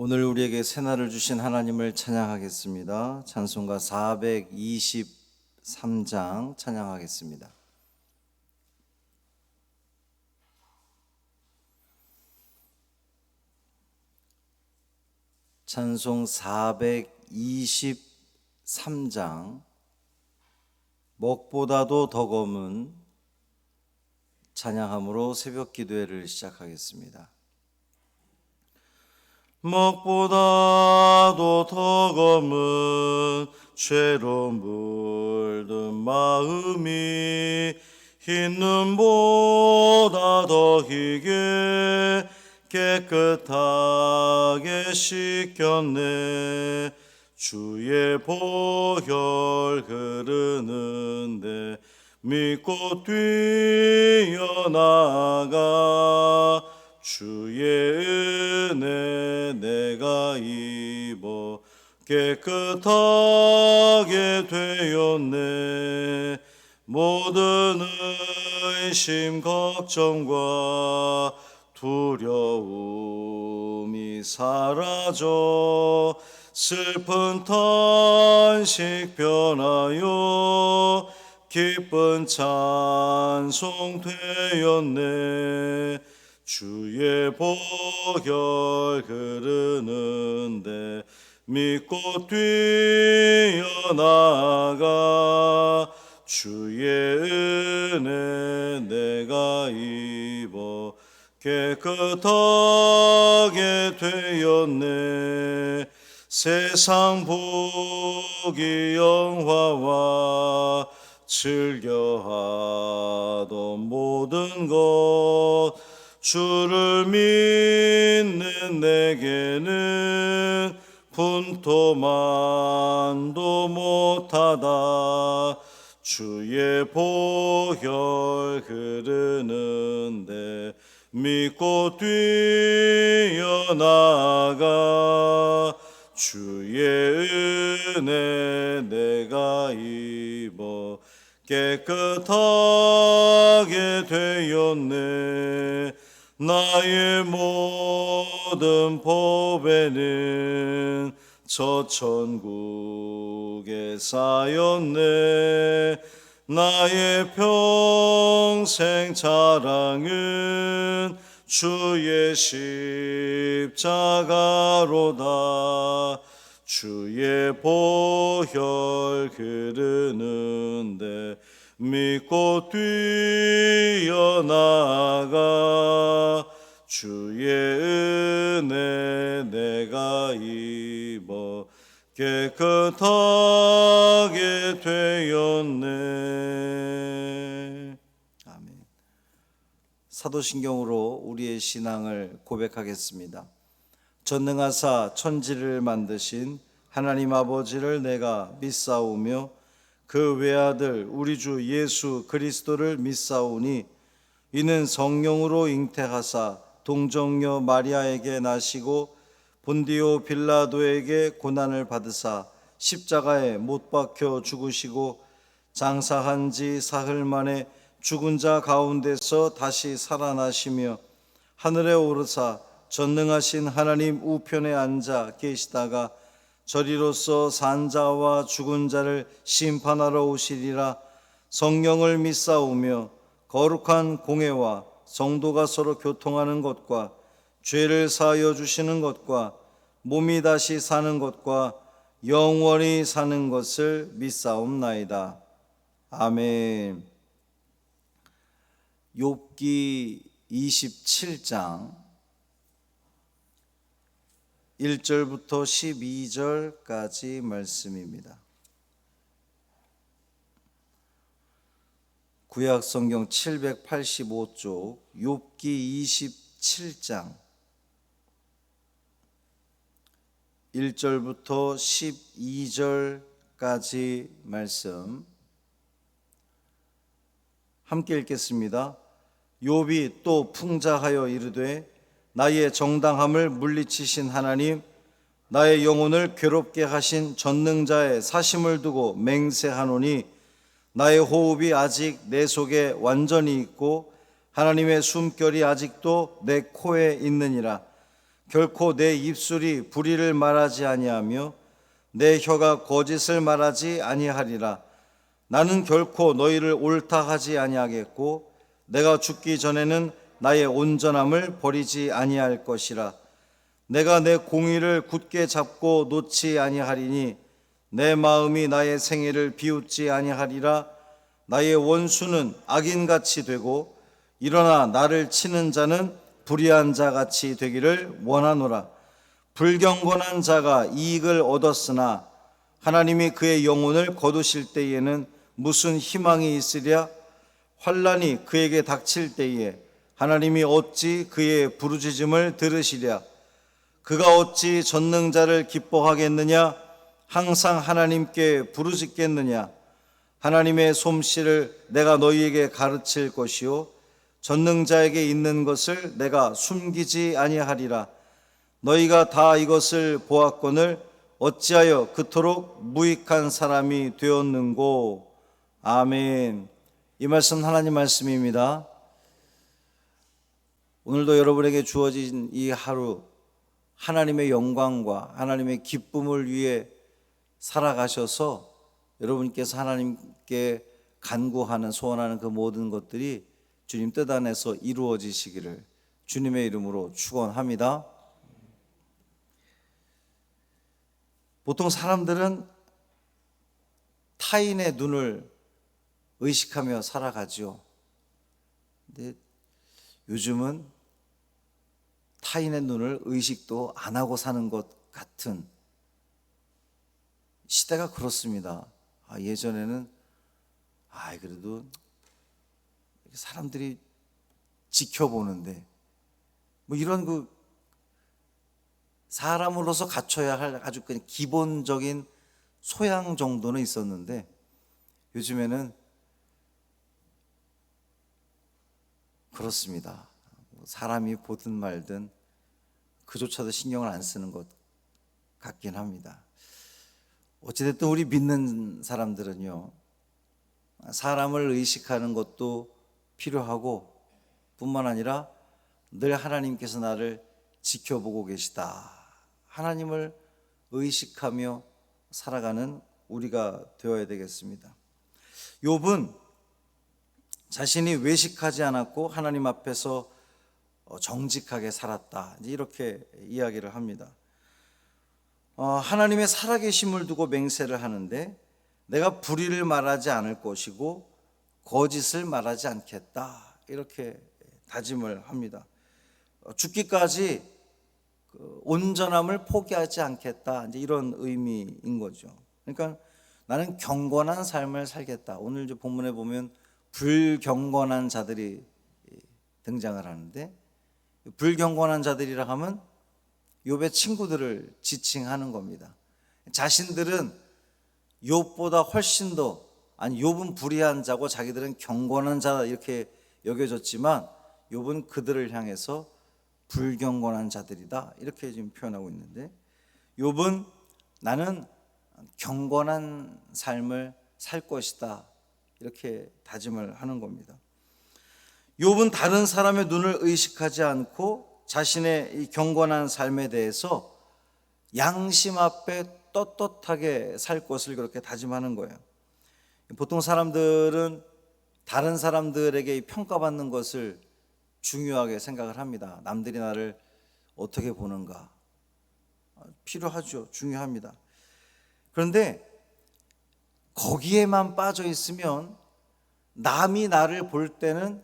오늘 우리에게 새날을 주신 하나님을 찬양하겠습니다. 찬송가 423장 찬양하겠습니다. 찬송 423장 먹보다도 더 검은 찬양함으로 새벽 기도회를 시작하겠습니다. 먹보다도 더 검은 죄로 물든 마음이 흰 눈보다 더 희게 깨끗하게 씻겼네. 주의 보혈 흐르는데 믿고 뛰어나가 주의 은혜 내가 입어 깨끗하게 되었네. 모든 의심 걱정과 두려움이 사라져 슬픈 탄식 변하여 기쁜 찬송 되었네. 주의 보혈 흐르는데 믿고 뛰어나가 주의 은혜 내가 입어 깨끗하게 되었네. 세상 보기 영화와 즐겨하던 모든 것 주를 믿는 내게는 분토만도 못하다. 주의 보혈 흐르는데 믿고 뛰어나가 주의 은혜 내가 입어 깨끗하게 되었네. 나의 모든 보배는 저 천국에 쌓였네. 나의 평생 자랑은 주의 십자가로다. 주의 보혈 흐르는데 믿고 뛰어나가 주의 은혜 내가 입어 깨끗하게 되었네. 아멘. 사도신경으로 우리의 신앙을 고백하겠습니다. 전능하사 천지를 만드신 하나님 아버지를 내가 믿사오며 그 외아들 우리 주 예수 그리스도를 믿사오니 이는 성령으로 잉태하사 동정녀 마리아에게 나시고 본디오 빌라도에게 고난을 받으사 십자가에 못 박혀 죽으시고 장사한 지 사흘 만에 죽은 자 가운데서 다시 살아나시며 하늘에 오르사 전능하신 하나님 우편에 앉아 계시다가 저리로서 산 자와 죽은 자를 심판하러 오시리라. 성령을 믿사오며 거룩한 공회와 성도가 서로 교통하는 것과 죄를 사하여 주시는 것과 몸이 다시 사는 것과 영원히 사는 것을 믿사옵나이다. 아멘. 욥기 27장 1절부터 12절까지 말씀입니다. 구약성경 785쪽 욥기 27장 1절부터 12절까지 말씀 함께 읽겠습니다. 욥이 또 풍자하여 이르되 나의 정당함을 물리치신 하나님, 나의 영혼을 괴롭게 하신 전능자의 사심을 두고 맹세하노니 나의 호흡이 아직 내 속에 완전히 있고 하나님의 숨결이 아직도 내 코에 있느니라. 결코 내 입술이 불의를 말하지 아니하며 내 혀가 거짓을 말하지 아니하리라. 나는 결코 너희를 옳다 하지 아니하겠고 내가 죽기 전에는 나의 온전함을 버리지 아니할 것이라. 내가 내 공의를 굳게 잡고 놓지 아니하리니 내 마음이 나의 생애를 비웃지 아니하리라. 나의 원수는 악인같이 되고 일어나 나를 치는 자는 불의한 자같이 되기를 원하노라. 불경건한 자가 이익을 얻었으나 하나님이 그의 영혼을 거두실 때에는 무슨 희망이 있으랴? 환난이 그에게 닥칠 때에 하나님이 어찌 그의 부르짖음을 들으시랴? 그가 어찌 전능자를 기뻐하겠느냐? 항상 하나님께 부르짖겠느냐? 하나님의 솜씨를 내가 너희에게 가르칠 것이요 전능자에게 있는 것을 내가 숨기지 아니하리라. 너희가 다 이것을 보았거늘 어찌하여 그토록 무익한 사람이 되었는고. 아멘. 이 말씀 하나님 말씀입니다. 오늘도 여러분에게 주어진 이 하루 하나님의 영광과 하나님의 기쁨을 위해 살아가셔서 여러분께서 하나님께 간구하는 소원하는 그 모든 것들이 주님 뜻 안에서 이루어지시기를 주님의 이름으로 축원합니다. 보통 사람들은 타인의 눈을 의식하며 살아가죠. 근데 요즘은 타인의 눈을 의식도 안 하고 사는 것 같은 시대가 그렇습니다. 예전에는 그래도 사람들이 지켜보는데 뭐 이런 그 사람으로서 갖춰야 할 아주 그냥 기본적인 소양 정도는 있었는데 요즘에는 그렇습니다. 사람이 보든 말든 그조차도 신경을 안 쓰는 것 같긴 합니다. 어찌됐든 우리 믿는 사람들은요, 사람을 의식하는 것도 필요하고 뿐만 아니라 늘 하나님께서 나를 지켜보고 계시다, 하나님을 의식하며 살아가는 우리가 되어야 되겠습니다. 욥은 자신이 외식하지 않았고 하나님 앞에서 정직하게 살았다, 이렇게 이야기를 합니다. 하나님의 살아계심을 두고 맹세를 하는데 내가 불의를 말하지 않을 것이고 거짓을 말하지 않겠다, 이렇게 다짐을 합니다. 죽기까지 온전함을 포기하지 않겠다, 이제 이런 의미인 거죠. 그러니까 나는 경건한 삶을 살겠다. 오늘 이제 본문에 보면 불경건한 자들이 등장을 하는데, 불경건한 자들이라 하면 욥의 친구들을 지칭하는 겁니다. 자신들은 욥보다 훨씬 더, 욥은 불의한 자고 자기들은 경건한 자 이렇게 여겨졌지만 욥은 그들을 향해서 불경건한 자들이다, 이렇게 지금 표현하고 있는데, 욥은 나는 경건한 삶을 살 것이다, 이렇게 다짐을 하는 겁니다. 욥은 다른 사람의 눈을 의식하지 않고 자신의 이 경건한 삶에 대해서 양심 앞에 떳떳하게 살 것을 그렇게 다짐하는 거예요. 보통 사람들은 다른 사람들에게 평가받는 것을 중요하게 생각을 합니다. 남들이 나를 어떻게 보는가 필요하죠. 중요합니다. 그런데 거기에만 빠져 있으면 남이 나를 볼 때는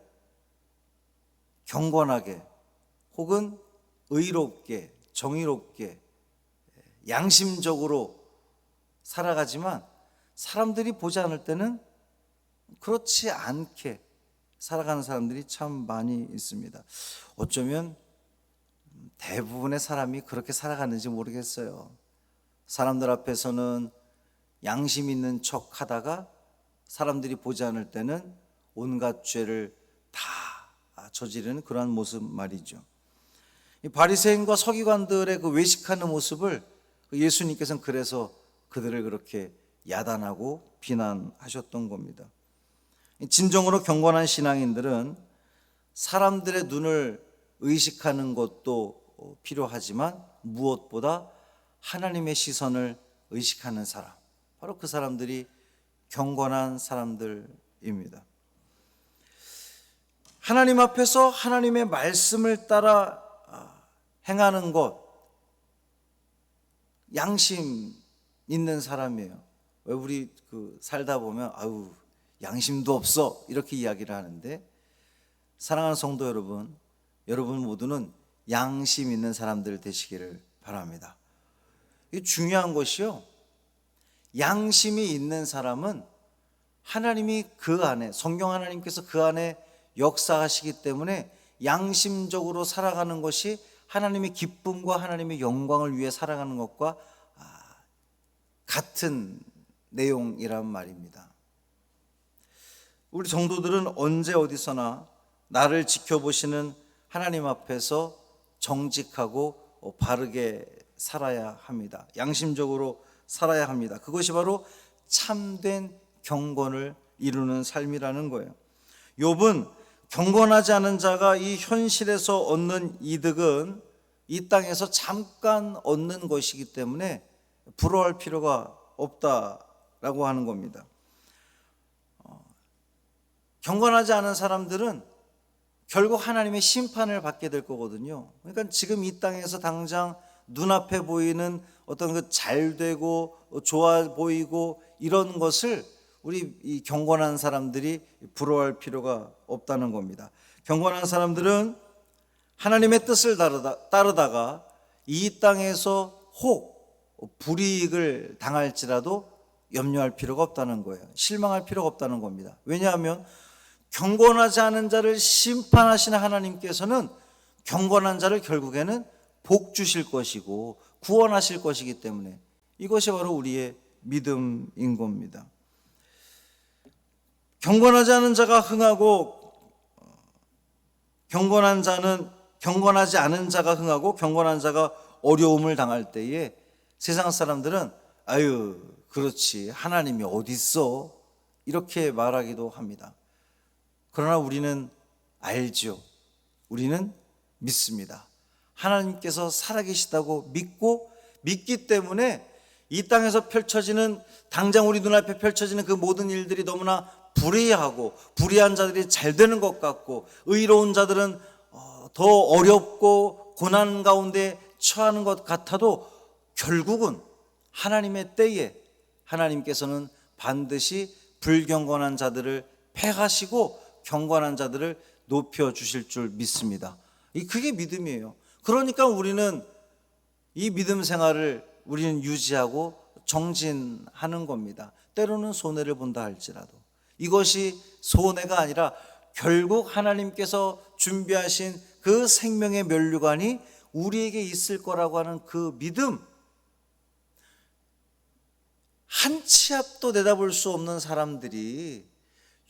경건하게 혹은 의롭게 정의롭게 양심적으로 살아가지만 사람들이 보지 않을 때는 그렇지 않게 살아가는 사람들이 참 많이 있습니다. 어쩌면 대부분의 사람이 그렇게 살아가는지 모르겠어요. 사람들 앞에서는 양심 있는 척 하다가 사람들이 보지 않을 때는 온갖 죄를 다 저지르는 그러한 모습 말이죠. 바리새인과 서기관들의 그 외식하는 모습을 예수님께서는 그래서 그들을 그렇게 야단하고 비난하셨던 겁니다. 진정으로 경건한 신앙인들은 사람들의 눈을 의식하는 것도 필요하지만 무엇보다 하나님의 시선을 의식하는 사람, 바로 그 사람들이 경건한 사람들입니다. 하나님 앞에서 하나님의 말씀을 따라 행하는 것, 양심 있는 사람이에요. 왜 우리 살다 보면 아유 양심도 없어 이렇게 이야기를 하는데, 사랑하는 성도 여러분, 여러분 모두는 양심 있는 사람들 되시기를 바랍니다. 이 중요한 것이요, 양심이 있는 사람은 하나님이 그 안에, 성경 하나님께서 그 안에 역사하시기 때문에 양심적으로 살아가는 것이 하나님의 기쁨과 하나님의 영광을 위해 살아가는 것과 같은 내용이란 말입니다. 우리 성도들은 언제 어디서나 나를 지켜보시는 하나님 앞에서 정직하고 바르게 살아야 합니다. 양심적으로 살아야 합니다. 그것이 바로 참된 경건을 이루는 삶이라는 거예요. 욥은 경건하지 않은 자가 이 현실에서 얻는 이득은 이 땅에서 잠깐 얻는 것이기 때문에 부러워할 필요가 없다라고 하는 겁니다. 경건하지 않은 사람들은 결국 하나님의 심판을 받게 될 거거든요. 그러니까 지금 이 땅에서 당장 눈앞에 보이는 어떤 그 잘되고 좋아 보이고 이런 것을 우리 이 경건한 사람들이 부러워할 필요가 없다는 겁니다. 경건한 사람들은 하나님의 뜻을 따르다가 이 땅에서 혹 불이익을 당할지라도 염려할 필요가 없다는 거예요. 실망할 필요가 없다는 겁니다. 왜냐하면 경건하지 않은 자를 심판하시는 하나님께서는 경건한 자를 결국에는 복 주실 것이고 구원하실 것이기 때문에 이것이 바로 우리의 믿음인 겁니다. 경건하지 않은 자가 흥하고 경건하지 않은 자가 흥하고 경건한 자가 어려움을 당할 때에 세상 사람들은 아유 그렇지 하나님이 어디 있어 이렇게 말하기도 합니다. 그러나 우리는 알죠. 우리는 믿습니다. 하나님께서 살아계시다고 믿기 때문에 이 땅에서 펼쳐지는, 당장 우리 눈앞에 펼쳐지는 그 모든 일들이 너무나 불의하고 불의한 자들이 잘 되는 것 같고 의로운 자들은 더 어렵고 고난 가운데 처하는 것 같아도 결국은 하나님의 때에 하나님께서는 반드시 불경건한 자들을 패하시고 경건한 자들을 높여주실 줄 믿습니다. 그게 믿음이에요. 그러니까 우리는 이 믿음 생활을 우리는 유지하고 정진하는 겁니다. 때로는 손해를 본다 할지라도 이것이 손해가 아니라 결국 하나님께서 준비하신 그 생명의 면류관이 우리에게 있을 거라고 하는 그 믿음, 한 치 앞도 내다볼 수 없는 사람들이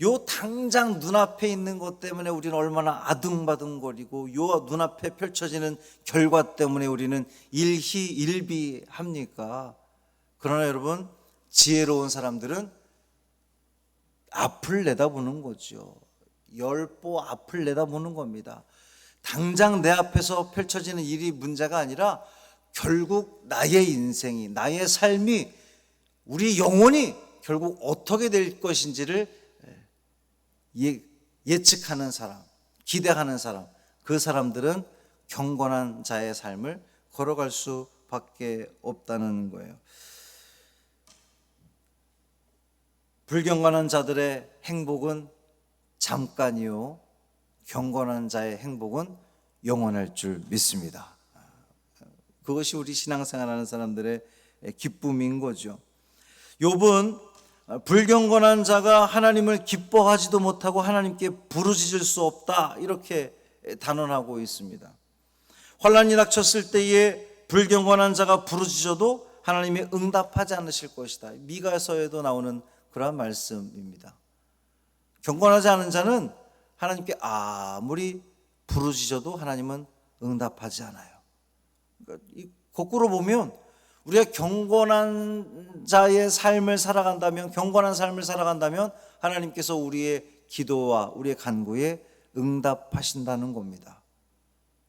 요 당장 눈앞에 있는 것 때문에 우리는 얼마나 아둥바둥거리고 요 눈앞에 펼쳐지는 결과 때문에 우리는 일희일비합니까? 그러나 여러분, 지혜로운 사람들은 앞을 내다보는 거죠. 열보 앞을 내다보는 겁니다. 당장 내 앞에서 펼쳐지는 일이 문제가 아니라 결국 나의 인생이, 나의 삶이, 우리 영혼이 결국 어떻게 될 것인지를 예측하는 사람, 기대하는 사람, 그 사람들은 경건한 자의 삶을 걸어갈 수밖에 없다는 거예요. 불경건한 자들의 행복은 잠깐이요, 경건한 자의 행복은 영원할 줄 믿습니다. 그것이 우리 신앙생활하는 사람들의 기쁨인 거죠. 욥은 불경건한 자가 하나님을 기뻐하지도 못하고 하나님께 부르짖을 수 없다 이렇게 단언하고 있습니다. 환난이 닥쳤을 때에 불경건한 자가 부르짖어도 하나님이 응답하지 않으실 것이다. 미가서에도 나오는 그러한 말씀입니다. 경건하지 않은 자는 하나님께 아무리 부르짖어도 하나님은 응답하지 않아요. 그러니까 거꾸로 보면 우리가 경건한 자의 삶을 살아간다면, 경건한 삶을 살아간다면 하나님께서 우리의 기도와 우리의 간구에 응답하신다는 겁니다.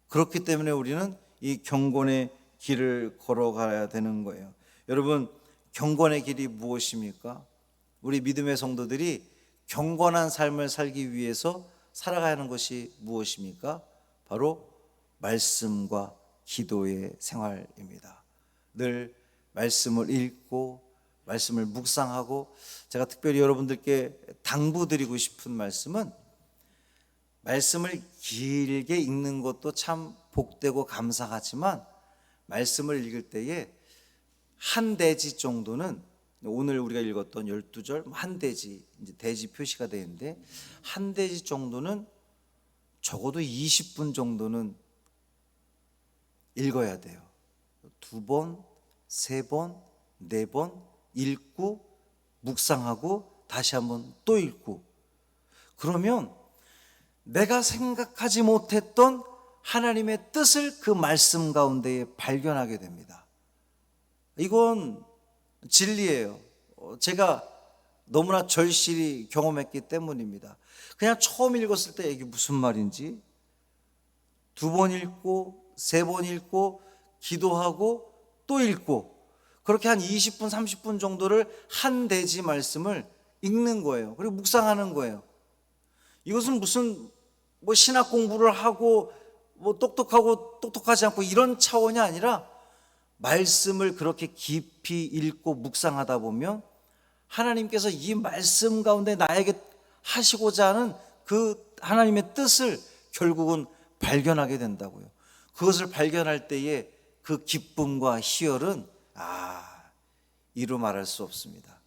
그렇기 때문에 우리는 이 경건의 길을 걸어가야 되는 거예요. 여러분, 경건의 길이 무엇입니까? 우리 믿음의 성도들이 경건한 삶을 살기 위해서 살아가야 하는 것이 무엇입니까? 바로 말씀과 기도의 생활입니다. 늘 말씀을 읽고 말씀을 묵상하고, 제가 특별히 여러분들께 당부드리고 싶은 말씀은, 말씀을 길게 읽는 것도 참 복되고 감사하지만 말씀을 읽을 때에 한 대지 정도는, 오늘 우리가 읽었던 12절 한 대지, 이제 대지 표시가 되는데 한 대지 정도는 적어도 20분 정도는 읽어야 돼요. 2번, 3번, 4번 읽고 묵상하고 다시 한번 또 읽고, 그러면 내가 생각하지 못했던 하나님의 뜻을 그 말씀 가운데에 발견하게 됩니다. 이건 진리예요. 제가 너무나 절실히 경험했기 때문입니다. 그냥 처음 읽었을 때 이게 무슨 말인지 2번 읽고 3번 읽고 기도하고 또 읽고, 그렇게 한 20분 30분 정도를 한 대지 말씀을 읽는 거예요. 그리고 묵상하는 거예요. 이것은 무슨 신학 공부를 하고 똑똑하고 똑똑하지 않고 이런 차원이 아니라, 말씀을 그렇게 깊이 읽고 묵상하다 보면 하나님께서 이 말씀 가운데 나에게 하시고자 하는 그 하나님의 뜻을 결국은 발견하게 된다고요. 그것을 발견할 때에 그 기쁨과 희열은 이루 말할 수 없습니다.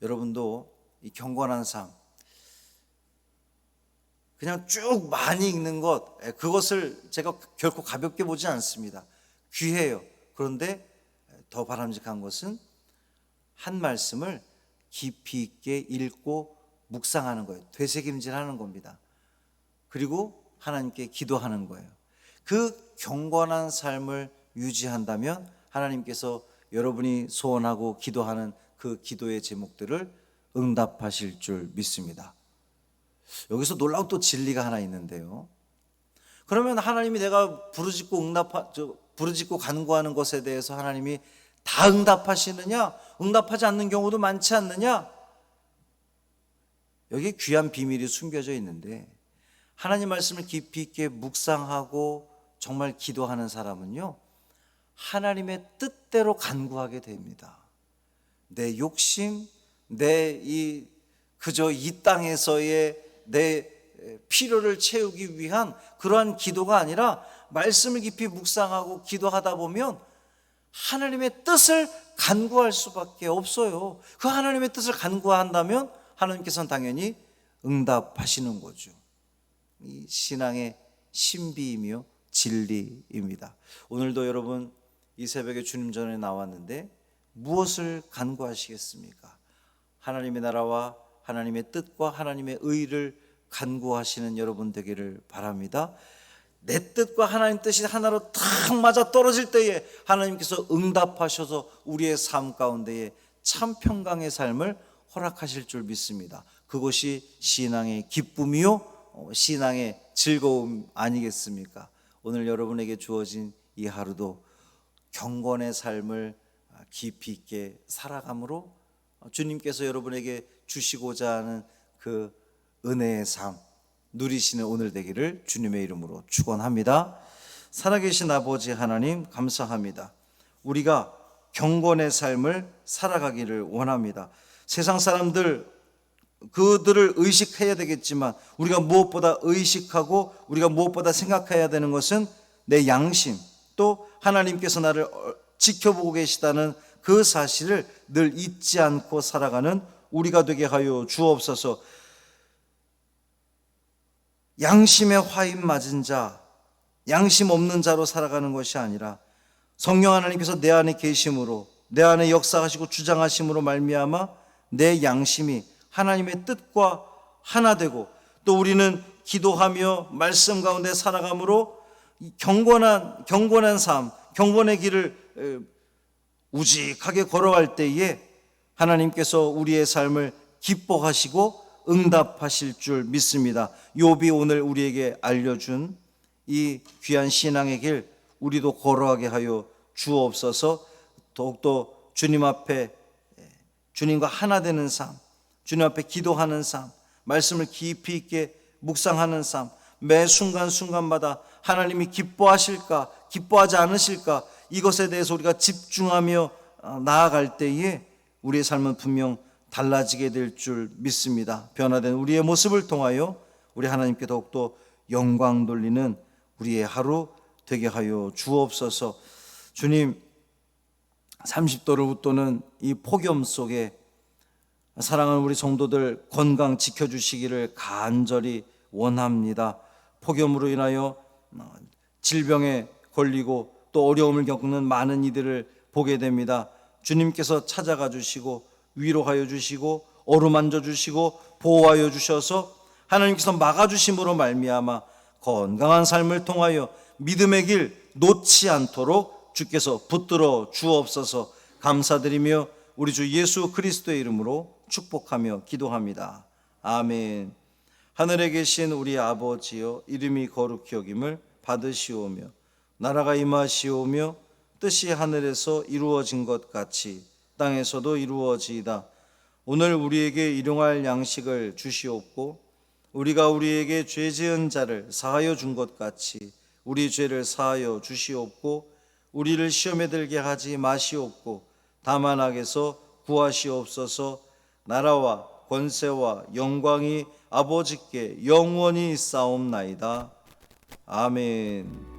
여러분도 이 경건한 삶, 그냥 쭉 많이 읽는 것, 그것을 제가 결코 가볍게 보지 않습니다. 귀해요. 그런데 더 바람직한 것은 한 말씀을 깊이 있게 읽고 묵상하는 거예요. 되새김질하는 겁니다. 그리고 하나님께 기도하는 거예요. 그 경건한 삶을 유지한다면 하나님께서 여러분이 소원하고 기도하는 그 기도의 제목들을 응답하실 줄 믿습니다. 여기서 놀라운 또 진리가 하나 있는데요. 그러면 하나님이 내가 부르짖고 간구하는 것에 대해서 하나님이 다 응답하시느냐? 응답하지 않는 경우도 많지 않느냐? 여기에 귀한 비밀이 숨겨져 있는데, 하나님 말씀을 깊이 있게 묵상하고 정말 기도하는 사람은요, 하나님의 뜻대로 간구하게 됩니다. 내 욕심, 그저 이 땅에서의 내 필요를 채우기 위한 그러한 기도가 아니라, 말씀을 깊이 묵상하고 기도하다 보면 하나님의 뜻을 간구할 수밖에 없어요. 그 하나님의 뜻을 간구한다면 하나님께서는 당연히 응답하시는 거죠. 이 신앙의 신비이며 진리입니다. 오늘도 여러분 이 새벽에 주님 전에 나왔는데 무엇을 간구하시겠습니까? 하나님의 나라와 하나님의 뜻과 하나님의 의를 간구하시는 여러분 되기를 바랍니다. 내 뜻과 하나님 뜻이 하나로 탁 맞아 떨어질 때에 하나님께서 응답하셔서 우리의 삶 가운데에 참 평강의 삶을 허락하실 줄 믿습니다. 그것이 신앙의 기쁨이요 신앙의 즐거움 아니겠습니까? 오늘 여러분에게 주어진 이 하루도 경건의 삶을 깊이 있게 살아감으로 주님께서 여러분에게 주시고자 하는 그 은혜의 삶 누리시는 오늘 되기를 주님의 이름으로 축원합니다. 살아계신 아버지 하나님 감사합니다. 우리가 경건의 삶을 살아가기를 원합니다. 세상 사람들 그들을 의식해야 되겠지만 우리가 무엇보다 의식하고 우리가 무엇보다 생각해야 되는 것은 내 양심, 또 하나님께서 나를 지켜보고 계시다는 그 사실을 늘 잊지 않고 살아가는 우리가 되게 하여 주옵소서. 양심의 화인 맞은 자, 양심 없는 자로 살아가는 것이 아니라 성령 하나님께서 내 안에 계심으로, 내 안에 역사하시고 주장하심으로 말미암아 내 양심이 하나님의 뜻과 하나 되고, 또 우리는 기도하며 말씀 가운데 살아감으로 경건한 삶, 경건의 길을 우직하게 걸어갈 때에 하나님께서 우리의 삶을 기뻐하시고 응답하실 줄 믿습니다. 욥이 오늘 우리에게 알려준 이 귀한 신앙의 길, 우리도 걸어가게 하여 주옵소서. 더욱더 주님 앞에 주님과 하나 되는 삶, 주님 앞에 기도하는 삶, 말씀을 깊이 있게 묵상하는 삶, 매 순간순간마다 하나님이 기뻐하실까 기뻐하지 않으실까 이것에 대해서 우리가 집중하며 나아갈 때에 우리의 삶은 분명 달라지게 될 줄 믿습니다. 변화된 우리의 모습을 통하여 우리 하나님께 더욱더 영광 돌리는 우리의 하루 되게 하여 주옵소서. 주님, 30도를 웃도는 이 폭염 속에 사랑하는 우리 성도들 건강 지켜주시기를 간절히 원합니다. 폭염으로 인하여 질병에 걸리고 또 어려움을 겪는 많은 이들을 보게 됩니다. 주님께서 찾아가 주시고 위로하여 주시고 어루만져 주시고 보호하여 주셔서 하나님께서 막아주심으로 말미암아 건강한 삶을 통하여 믿음의 길 놓지 않도록 주께서 붙들어 주옵소서. 감사드리며 우리 주 예수 그리스도의 이름으로 축복하며 기도합니다. 아멘. 하늘에 계신 우리 아버지여, 이름이 거룩히 여김을 받으시오며 나라가 임하시오며 뜻이 하늘에서 이루어진 것 같이 땅에서도 이루어지이다. 오늘 우리에게 일용할 양식을 주시옵고 우리가 우리에게 죄 지은 자를 사하여 준 것 같이 우리 죄를 사하여 주시옵고 우리를 시험에 들게 하지 마시옵고 다만 악에서 구하시옵소서. 나라와 권세와 영광이 아버지께 영원히 있사옵나이다. 아멘.